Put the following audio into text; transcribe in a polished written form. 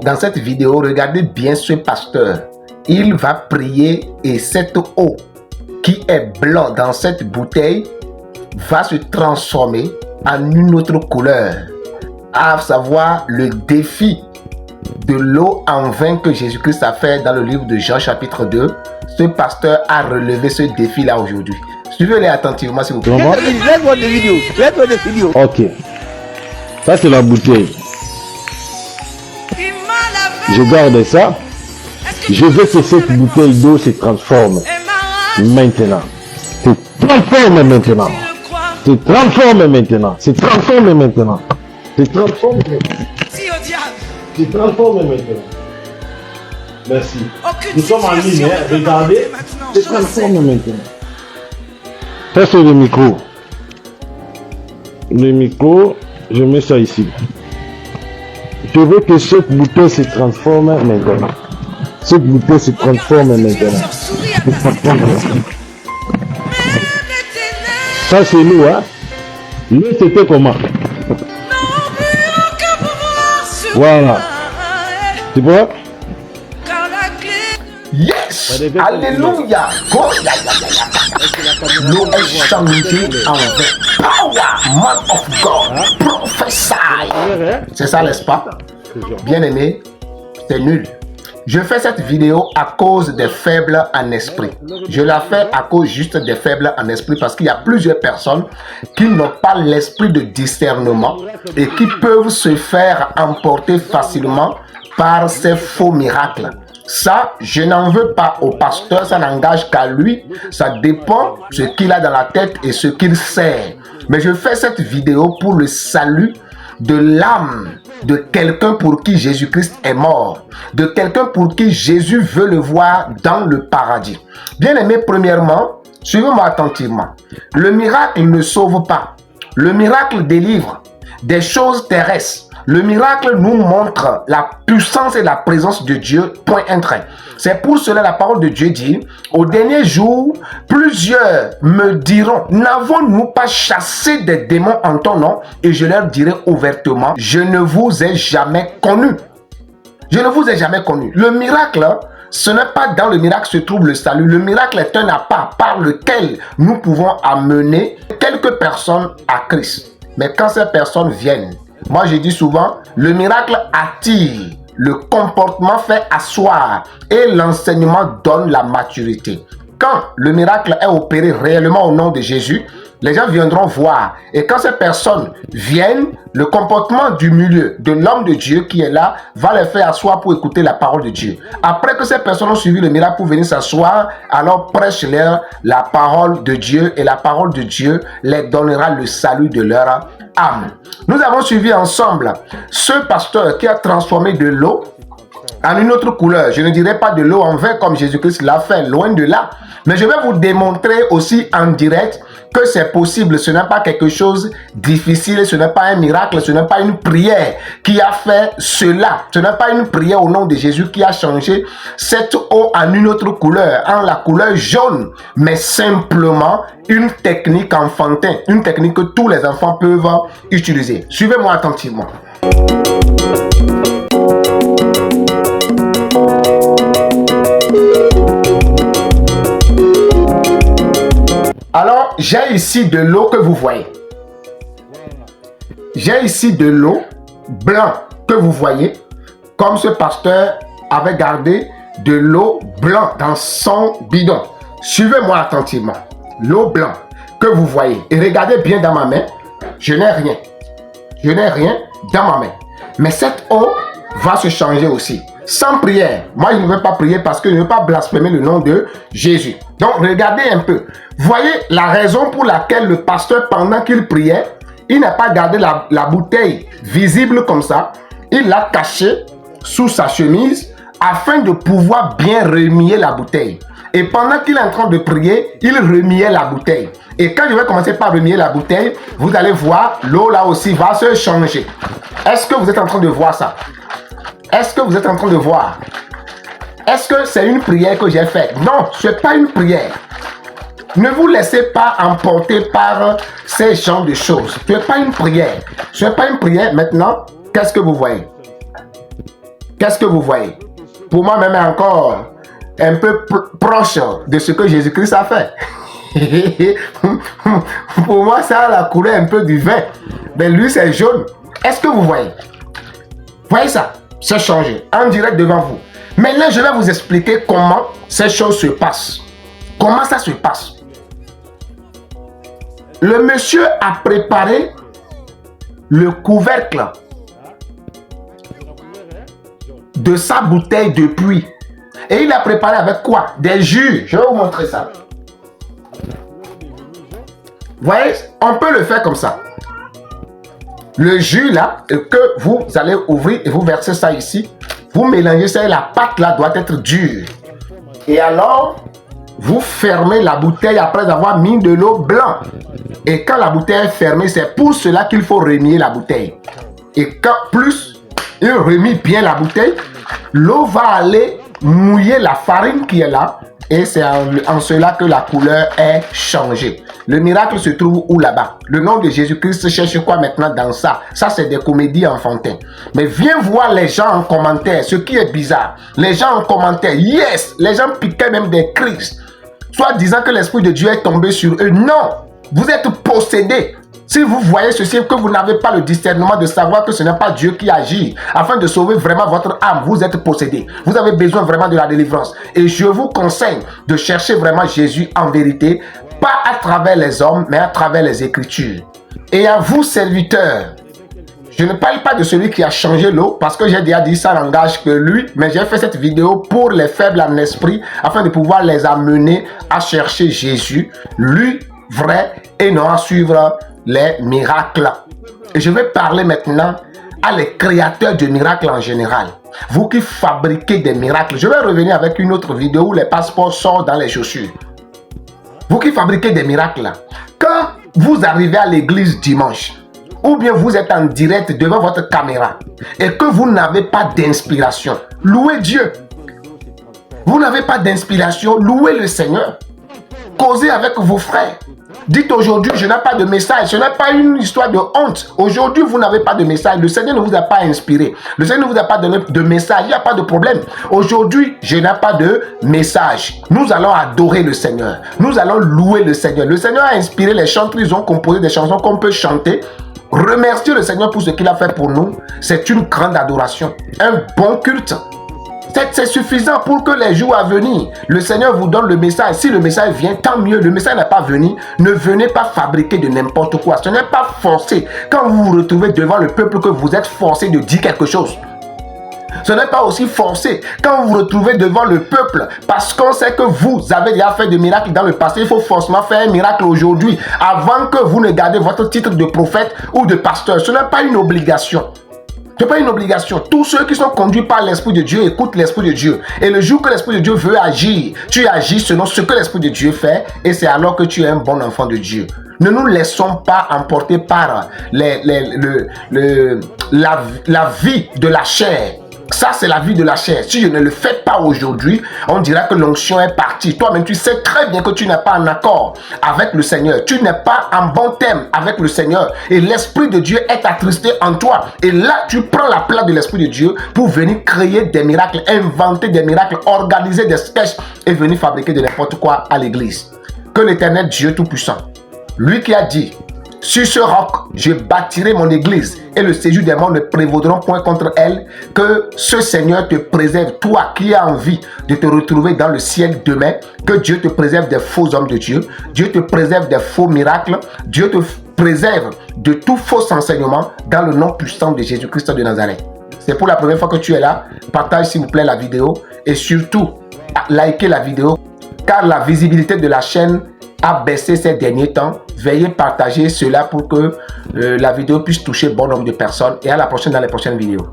Dans cette vidéo, regardez bien ce pasteur. Il va prier et cette eau qui est blanc dans cette bouteille va se transformer en une autre couleur. À savoir le défi de l'eau en vin que Jésus-Christ a fait dans le livre de Jean chapitre 2. Ce pasteur a relevé ce défi-là aujourd'hui. Suivez-les attentivement s'il vous plaît. Let's watch the video. Let's watch the video. Ok. Ça c'est la bouteille. Je garde ça. Je veux que cette bouteille d'eau se transforme maintenant. Se transforme maintenant. Se transforme maintenant. Se transforme maintenant. Se transforme maintenant. Se transforme maintenant. Merci. Nous sommes en ligne, hein? Regardez. Se transforme maintenant. Ça c'est le micro. Le micro, je mets ça ici. Je veux que cette bouteille se transforme maintenant. Cette bouteille se transforme maintenant. Ça c'est l'eau, hein? L'eau c'était comment? Voilà. Tu vois? Yes! Alléluia! L'eau est changée en vin. Power, man of God, prophesy. C'est ça, n'est-ce pas? Bien aimé, c'est nul. Je fais cette vidéo à cause des faibles en esprit. Je la fais à cause juste des faibles en esprit parce qu'il y a plusieurs personnes qui n'ont pas l'esprit de discernement et qui peuvent se faire emporter facilement par ces faux miracles. Ça, je n'en veux pas au pasteur, ça n'engage qu'à lui. Ça dépend de ce qu'il a dans la tête et ce qu'il sait. Mais je fais cette vidéo pour le salut de l'âme de quelqu'un pour qui Jésus-Christ est mort, de quelqu'un pour qui Jésus veut le voir dans le paradis. Bien aimé, premièrement, suivez-moi attentivement. Le miracle ne sauve pas. Le miracle délivre des choses terrestres. Le miracle nous montre la puissance et la présence de Dieu, point un trait. C'est pour cela la parole de Dieu dit, au dernier jour, plusieurs me diront, n'avons-nous pas chassé des démons en ton nom? Et je leur dirai ouvertement, je ne vous ai jamais connu. Je ne vous ai jamais connu. Le miracle, ce n'est pas dans le miracle se trouve le salut. Le miracle est un appât par lequel nous pouvons amener quelques personnes à Christ. Mais quand ces personnes viennent, moi je dis souvent, le miracle attire, le comportement fait asseoir et l'enseignement donne la maturité. Quand le miracle est opéré réellement au nom de Jésus, les gens viendront voir. Et quand ces personnes viennent, le comportement du milieu, de l'homme de Dieu qui est là, va les faire asseoir pour écouter la parole de Dieu. Après que ces personnes ont suivi le miracle pour venir s'asseoir, alors prêche-leur la parole de Dieu et la parole de Dieu les donnera le salut de leur âme. Nous avons suivi ensemble ce pasteur qui a transformé de l'eau en une autre couleur. Je ne dirais pas de l'eau en vin comme Jésus-Christ l'a fait, loin de là. Mais je vais vous démontrer aussi en direct que c'est possible. Ce n'est pas quelque chose de difficile, ce n'est pas un miracle, ce n'est pas une prière qui a fait cela. Ce n'est pas une prière au nom de Jésus qui a changé cette eau en une autre couleur, en la couleur jaune, mais simplement une technique enfantin, une technique que tous les enfants peuvent utiliser. Suivez-moi attentivement. Alors, j'ai ici de l'eau que vous voyez. J'ai ici de l'eau blanc que vous voyez, comme ce pasteur avait gardé de l'eau blanc dans son bidon. Suivez-moi attentivement. L'eau blanc que vous voyez. Et regardez bien dans ma main, je n'ai rien. Je n'ai rien dans ma main. Mais cette eau va se changer aussi. Sans prière. Moi, je ne veux pas prier parce que je ne veux pas blasphémer le nom de Jésus. Donc, regardez un peu. Voyez la raison pour laquelle le pasteur, pendant qu'il priait, il n'a pas gardé la bouteille visible comme ça. Il l'a cachée sous sa chemise afin de pouvoir bien remuer la bouteille. Et pendant qu'il est en train de prier, il remuait la bouteille. Et quand je vais commencer par remuer la bouteille, vous allez voir, l'eau là aussi va se changer. Est-ce que vous êtes en train de voir ça? Est-ce que vous êtes en train de voir? Est-ce que c'est une prière que j'ai faite? Non, ce n'est pas une prière. Ne vous laissez pas emporter par ces genres de choses. Ce n'est pas une prière. Ce n'est pas une prière. Maintenant, qu'est-ce que vous voyez? qu'est-ce que vous voyez? Pour moi, même encore un peu proche de ce que Jésus-Christ a fait. Pour moi, ça a la couleur un peu du vin. Mais lui, c'est jaune. Est-ce que vous voyez? Voyez ça? C'est changé en direct devant vous. Maintenant, je vais vous expliquer comment ces choses se passent. Comment ça se passe? Le monsieur a préparé le couvercle de sa bouteille de pluie. Et il a préparé avec quoi? Des jus. Je vais vous montrer ça. Vous voyez, on peut le faire comme ça. Le jus là, que vous allez ouvrir et vous versez ça ici. Vous mélangez ça et la pâte là doit être dure. Et alors, vous fermez la bouteille après avoir mis de l'eau blanche. Et quand la bouteille est fermée, c'est pour cela qu'il faut remuer la bouteille. Et quand plus il remue bien la bouteille, l'eau va aller mouiller la farine qui est là. Et c'est en cela que la couleur est changée. Le miracle se trouve où là-bas? Le nom de Jésus-Christ cherche quoi maintenant dans ça? Ça, c'est des comédies enfantines. Mais viens voir les gens en commentaire, ce qui est bizarre. Les gens en commentaire, yes! Les gens piquaient même des cris. Soit disant que l'Esprit de Dieu est tombé sur eux. Non! Vous êtes possédés. Si vous voyez ceci, que vous n'avez pas le discernement de savoir que ce n'est pas Dieu qui agit afin de sauver vraiment votre âme, vous êtes possédé. Vous avez besoin vraiment de la délivrance. Et je vous conseille de chercher vraiment Jésus en vérité, pas à travers les hommes, mais à travers les Écritures. Et à vous, serviteurs, je ne parle pas de celui qui a changé l'eau, parce que j'ai déjà dit ça n'engage que lui, mais j'ai fait cette vidéo pour les faibles en esprit, afin de pouvoir les amener à chercher Jésus, lui, vrai, et non à suivre les miracles. Et je vais parler maintenant à les créateurs de miracles en général. Vous qui fabriquez des miracles. Je vais revenir avec une autre vidéo où les passeports sortent dans les chaussures. Vous qui fabriquez des miracles. Quand vous arrivez à l'église dimanche, ou bien vous êtes en direct devant votre caméra et que vous n'avez pas d'inspiration, louez Dieu. Vous n'avez pas d'inspiration, louez le Seigneur. Causez avec vos frères. Dites aujourd'hui, je n'ai pas de message. Ce n'est pas une histoire de honte. Aujourd'hui, vous n'avez pas de message. Le Seigneur ne vous a pas inspiré. Le Seigneur ne vous a pas donné de message. Il n'y a pas de problème. Aujourd'hui, je n'ai pas de message. Nous allons adorer le Seigneur. Nous allons louer le Seigneur. Le Seigneur a inspiré les chanteurs. Ils ont composé des chansons qu'on peut chanter. Remercier le Seigneur pour ce qu'il a fait pour nous. C'est une grande adoration. Un bon culte. C'est suffisant pour que les jours à venir, le Seigneur vous donne le message. Si le message vient, tant mieux. Le message n'est pas venu. Ne venez pas fabriquer de n'importe quoi. Ce n'est pas forcé. Quand vous vous retrouvez devant le peuple, que vous êtes forcé de dire quelque chose. Ce n'est pas aussi forcé. Quand vous vous retrouvez devant le peuple, parce qu'on sait que vous avez déjà fait des miracles dans le passé, il faut forcément faire un miracle aujourd'hui, avant que vous ne gardez votre titre de prophète ou de pasteur. Ce n'est pas une obligation. Ce n'est pas une obligation. Tous ceux qui sont conduits par l'Esprit de Dieu écoutent l'Esprit de Dieu. Et le jour que l'Esprit de Dieu veut agir, tu agis selon ce que l'Esprit de Dieu fait. Et c'est alors que tu es un bon enfant de Dieu. Ne nous laissons pas emporter par la vie de la chair. Ça, c'est la vie de la chair. Si je ne le fais pas aujourd'hui, on dira que l'onction est partie. Toi-même, tu sais très bien que tu n'es pas en accord avec le Seigneur. Tu n'es pas en bon thème avec le Seigneur. Et l'Esprit de Dieu est attristé en toi. Et là, tu prends la place de l'Esprit de Dieu pour venir créer des miracles, inventer des miracles, organiser des sketchs et venir fabriquer de n'importe quoi à l'église. Que l'Éternel Dieu Tout-Puissant, lui qui a dit: sur ce roc, je bâtirai mon église et le séjour des morts ne prévaudront point contre elle. Que ce Seigneur te préserve, toi qui as envie de te retrouver dans le ciel demain. Que Dieu te préserve des faux hommes de Dieu. Dieu te préserve des faux miracles. Dieu te préserve de tout faux enseignement dans le nom puissant de Jésus-Christ de Nazareth. C'est pour la première fois que tu es là. Partage s'il vous plaît la vidéo et surtout, likez la vidéo car la visibilité de la chaîne a baissé ces derniers temps. Veuillez partager cela pour que la vidéo puisse toucher bon nombre de personnes. Et à la prochaine dans les prochaines vidéos.